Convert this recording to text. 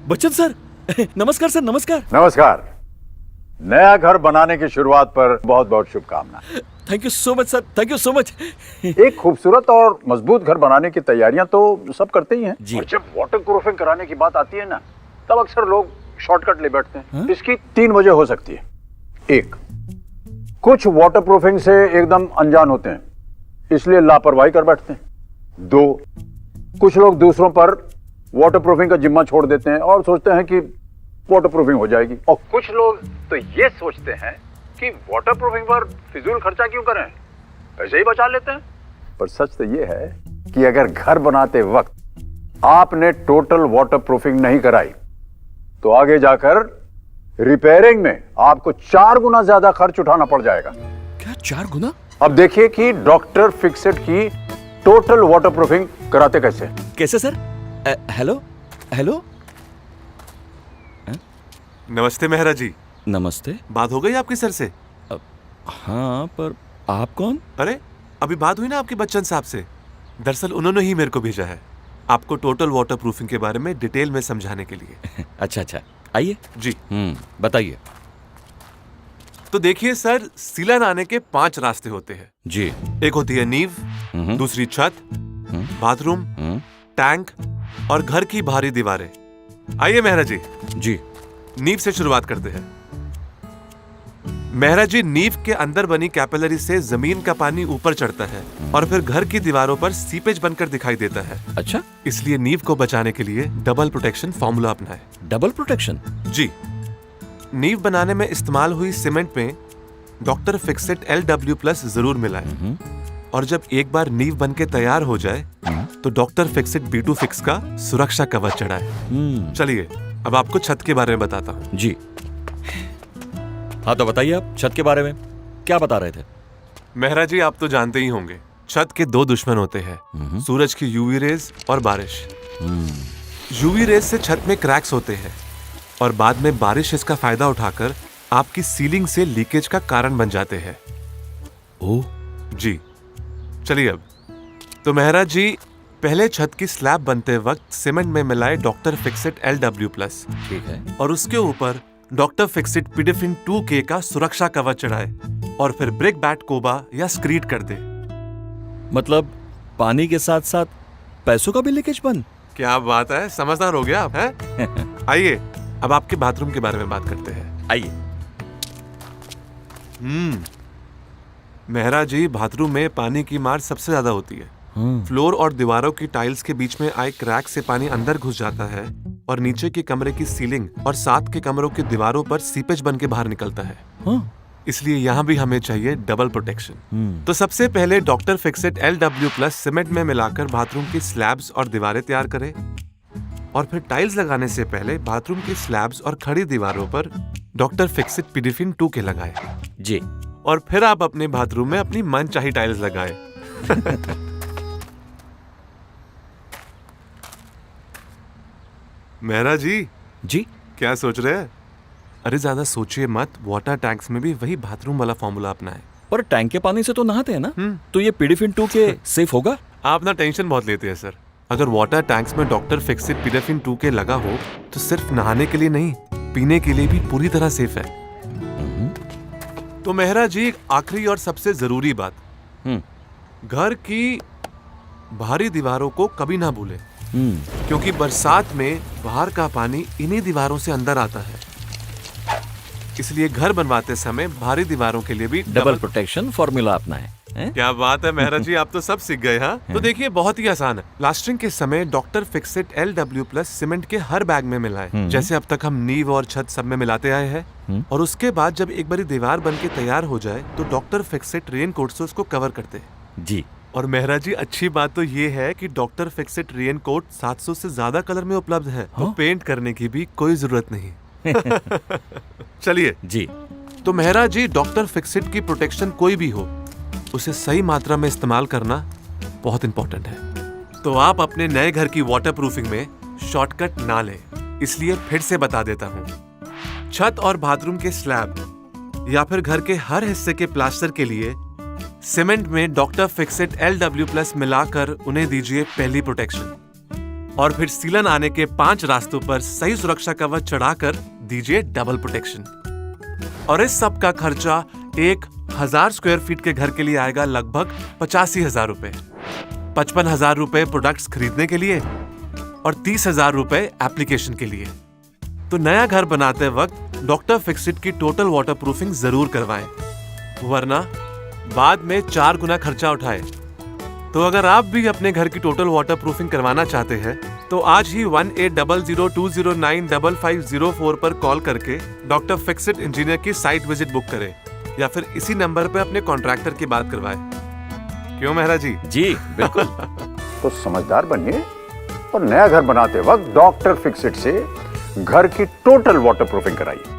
Bachchan sir, नमस्कार sir, नमस्कार। नमस्कार। नया घर बनाने की शुरुआत पर बहुत बहुत शुभकामनाएं। Thank you so much sir, thank you so much. एक खूबसूरत और मजबूत घर बनाने की तैयारियां तो सब करते ही हैं। जी। और जब वाटर प्रूफिंग कराने की बात आती है ना, तब अक्सर लोग शॉर्टकट ले बैठते हैं। हाँ? इसकी 3 वजह हो सकती है। 1, कुछ वाटर प्रूफिंग से एकदम अनजान होते हैं, इसलिए लापरवाही कर बैठते हैं। 2, कुछ लोग दूसरों पर वाटर प्रूफिंग का जिम्मा छोड़ देते हैं और सोचते हैं कि वाटर प्रूफिंग हो जाएगी। और कुछ लोग तो ये सोचते हैं कि वाटर प्रूफिंग पर फिजूल खर्चा क्यों करें, ऐसे ही बचा लेते हैं। पर सच तो ये है कि अगर घर बनाते वक्त आपने टोटल वाटर प्रूफिंग नहीं कराई तो आगे जाकर रिपेयरिंग में आपको 4 गुना ज्यादा खर्च उठाना पड़ जाएगा। क्या 4 गुना? अब देखिए कि डॉक्टर फिक्सेट की टोटल वाटर प्रूफिंग कराते कैसे। कैसे सर? Hello hello. नमस्ते मेहरा जी। नमस्ते। बात हो गई आपके सर से? हाँ, पर आप कौन? अरे अभी बात हुई ना आपके बच्चन साहब से। दरअसल उन्होंने ही मेरे को भेजा है आपको टोटल वाटर प्रूफिंग के बारे में डिटेल में समझाने के लिए। अच्छा अच्छा, आइए जी। बताइए। तो देखिए सर, सीलन आने के 5 रास्ते होते हैं जी। एक होती है नींव, दूसरी छत, बाथरूम, टैंक और घर की बाहरी दीवारें। आइए मेहरा जी। जी। नींव से शुरुआत करते हैं। मेहरा जी, नींव के अंदर बनी कैपिलरी से जमीन का पानी ऊपर चढ़ता है और फिर घर की दीवारों पर सीपेज बनकर दिखाई देता है। अच्छा, इसलिए नींव को बचाने के लिए डबल प्रोटेक्शन फॉर्मूला अपनाएं। Double protection? जी। नींव बनाने में इस्तेमाल हुई सीमेंट में डॉक्टर फिक्सेट LW+ जरूर मिलाएं। और जब एक बार नींव बनके तैयार हो जाए तो डॉक्टर फिक्सेट B2 फिक्स का सुरक्षा कवच चढ़ाएं। चलिए अब आपको छत के बारे में बताता हूँ। जी। हाँ तो बताइए, आप छत के बारे में क्या बता रहे थे? मेहरा जी, आप तो जानते ही होंगे छत के 2 दुश्मन होते हैं, सूरज की यूवी रेज और बारिश। यूवी रेज से छत में क्रैक्स होते हैं और बाद में बारिश इसका फायदा उठाकर आपकी सीलिंग से लीकेज का कारण बन जाते हैं। ओह जी। चलिए अब तो मेहरा जी, पहले छत की स्लैब बनते वक्त सीमेंट में मिलाए डॉक्टर फिक्सेट LW+, ठीक है। और उसके ऊपर डॉक्टर फिक्सेट पिडेफिन 2K का सुरक्षा कवच चढ़ाए और फिर ब्रिक बैट कोबा या स्क्रीड कर दे। मतलब पानी के साथ साथ पैसों का भी लीकेज बंद? क्या बात है, समझदार हो गया आप हैं? आइए अब आपके बाथरूम के बारे में बात करते हैं। आइए। मेहरा जी, बाथरूम में पानी की मार सबसे ज्यादा होती है। फ्लोर और दीवारों की टाइल्स के बीच में आए क्रैक से पानी अंदर घुस जाता है और नीचे के कमरे की सीलिंग और साथ के कमरों की दीवारों पर सीपेज बन के बाहर निकलता है। इसलिए यहाँ भी हमें चाहिए डबल प्रोटेक्शन। तो सबसे पहले डॉक्टर फिक्सेट LW+ सीमेंट में मिलाकर बाथरूम की स्लैब्स और दीवारें तैयार करें और फिर टाइल्स लगाने से पहले बाथरूम की स्लैब्स और खड़ी दीवारों पर डॉक्टर फिक्सेट पिडेफिन 2K लगाएं। जी। और फिर आप अपने बाथरूम में अपनी मनचाही टाइल्स लगाएं। मेहरा जी। जी। क्या सोच रहे हैं? अरे ज्यादा सोचिए मत, वाटर टैंक्स में भी वही बाथरूम वाला फॉर्मूला अपनाएं। पर टैंक के पानी से तो नहाते हैं ना, तो ये पिडेफिन 2K सेफ होगा? आप ना टेंशन बहुत लेते हैं सर। अगर वाटर टैंक्स में डॉक्टर फिक्सेट पिडेफिन 2K लगा हो तो सिर्फ नहाने के लिए नहीं, पीने के लिए भी पूरी तरह सेफ है। तो मेहरा जी, आखिरी और सबसे जरूरी बात, घर की बाहरी दीवारों को कभी ना भूलें, क्योंकि बरसात में बाहर का पानी इन्हीं दीवारों से अंदर आता है। इसलिए घर बनवाते समय बाहरी दीवारों के लिए भी डबल प्रोटेक्शन फॉर्मूला अपनाएं। क्या बात है मेहरा जी, आप तो सब सीख गए। हाँ तो देखिए, बहुत ही आसान है। प्लास्टरिंग के समय डॉक्टर फिक्सेट LW+ सीमेंट के हर बैग में मिलाएं, जैसे अब तक हम नींव और छत सब में मिलाते आए हैं। और उसके बाद जब एक बारी दीवार बन के तैयार हो जाए तो डॉक्टर फिक्सेट रेनकोट से उसको कवर करते हैं। जी। और मेहरा जी, अच्छी बात तो ये है कि डॉक्टर फिक्सेट रेनकोट 700 से ज्यादा कलर में उपलब्ध है, तो पेंट करने की भी कोई जरूरत नहीं। चलिए जी। तो मेहरा जी, डॉक्टर फिक्सेट की प्रोटेक्शन कोई भी हो, उसे सही मात्रा में इस्तेमाल करना बहुत इंपॉर्टेंट है। तो आप अपने नए घर की वाटर प्रूफिंग में शॉर्टकट ना लें, इसलिए फिर से बता देता हूँ। छत और बाथरूम के स्लैब या फिर घर के हर हिस्से के प्लास्टर के लिए सीमेंट में डॉक्टर फिक्सेट LW+ मिलाकर उन्हें दीजिए पहली प्रोटेक्शन। और फिर सीलन आने के 5 रास्तों पर सही सुरक्षा कवच चढ़ाकर दीजिए डबल प्रोटेक्शन। और इस सब का खर्चा 1000 स्क्वायर फीट के घर के लिए आएगा लगभग 85,000 रुपए। 55,000 रुपए प्रोडक्ट्स खरीदने के लिए और 30,000 रुपए एप्लीकेशन के लिए। तो नया घर बनाते वक्त डॉक्टर फिक्सिट की टोटल वाटरप्रूफिंग जरूर करवाएं, वरना बाद में 4 गुना खर्चा उठाए। तो अगर आप भी अपने घर की टोटल वाटरप्रूफिंग करवाना चाहते हैं तो आज ही 180020095504 पर कॉल करके डॉक्टर फिक्सिट इंजीनियर की साइट विजिट बुक करें या फिर इसी नंबर पर अपने कॉन्ट्रैक्टर की बात करवाएं। क्यों मेहरा जी? जी बिल्कुल। तो समझदार बनिए और नया घर बनाते वक्त डॉक्टर फिक्सिट से घर की टोटल वाटरप्रूफिंग कराइए।